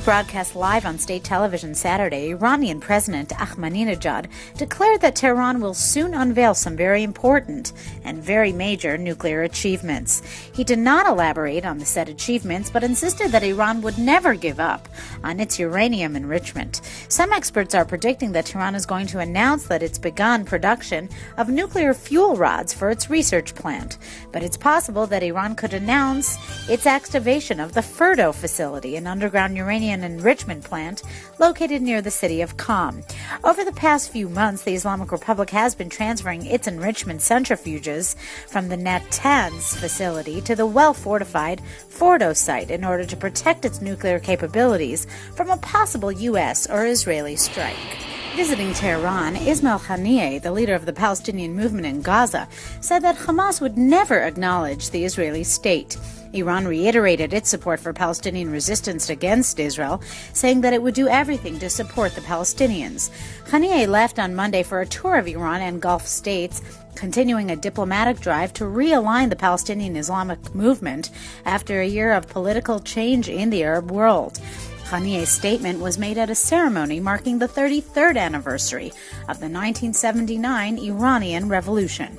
broadcast live on state television Saturday, Iranian President Ahmadinejad declared that Tehran will soon unveil some very important and very major nuclear achievements. He did not elaborate on the said achievements, but insisted that Iran would never give up on its uranium enrichment. Some experts are predicting that Tehran is going to announce that it's begun production of nuclear fuel rods for its research plant. But it's possible that Iran could announce its activation of the Fordo facility, an underground uranium enrichment plant located near the city of Qom. Over the past few months, the Islamic Republic has been transferring its enrichment centrifuges from the Natanz facility to the well-fortified Fordo site in order to protect its nuclear capabilities from a possible U.S. or Israeli strike. Visiting Tehran, Ismail Haniyeh, the leader of the Palestinian movement in Gaza, said that Hamas would never acknowledge the Israeli state. Iran reiterated its support for Palestinian resistance against Israel, saying that it would do everything to support the Palestinians. Haniyeh left on Monday for a tour of Iran and Gulf states, continuing a diplomatic drive to realign the Palestinian Islamic movement after a year of political change in the Arab world. Haniyeh's statement was made at a ceremony marking the 33rd anniversary of the 1979 Iranian Revolution.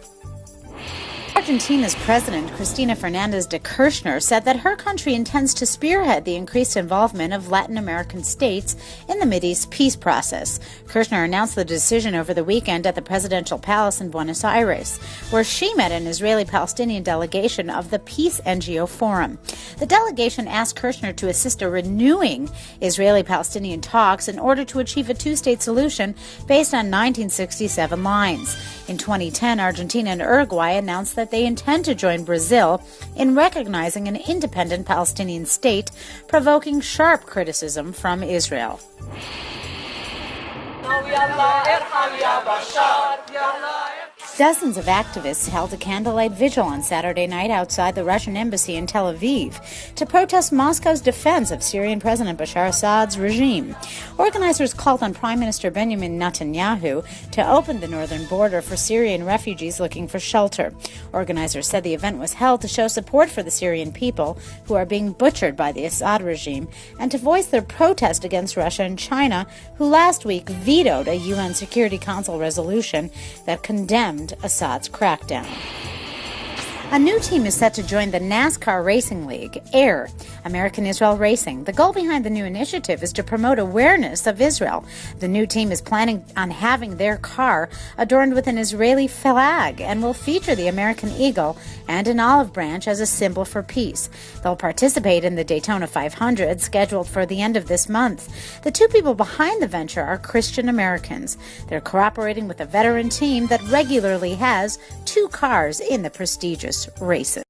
Argentina's President, Cristina Fernández de Kirchner, said that her country intends to spearhead the increased involvement of Latin American states in the Mideast peace process. Kirchner announced the decision over the weekend at the presidential palace in Buenos Aires, where she met an Israeli-Palestinian delegation of the Peace NGO Forum. The delegation asked Kirchner to assist in renewing Israeli-Palestinian talks in order to achieve a two-state solution based on 1967 lines. In 2010, Argentina and Uruguay announced that they intend to join Brazil in recognizing an independent Palestinian state, provoking sharp criticism from Israel. Dozens of activists held a candlelight vigil on Saturday night outside the Russian embassy in Tel Aviv to protest Moscow's defense of Syrian President Bashar Assad's regime. Organizers called on Prime Minister Benjamin Netanyahu to open the northern border for Syrian refugees looking for shelter. Organizers said the event was held to show support for the Syrian people who are being butchered by the Assad regime and to voice their protest against Russia and China, who last week vetoed a UN Security Council resolution that condemned Assad's crackdown. A new team is set to join the NASCAR racing league, AIR, American Israel Racing. The goal behind the new initiative is to promote awareness of Israel. The new team is planning on having their car adorned with an Israeli flag and will feature the American eagle and an olive branch as a symbol for peace. They'll participate in the Daytona 500 scheduled for the end of this month. The two people behind the venture are Christian Americans. They're cooperating with a veteran team that regularly has two cars in the prestigious races.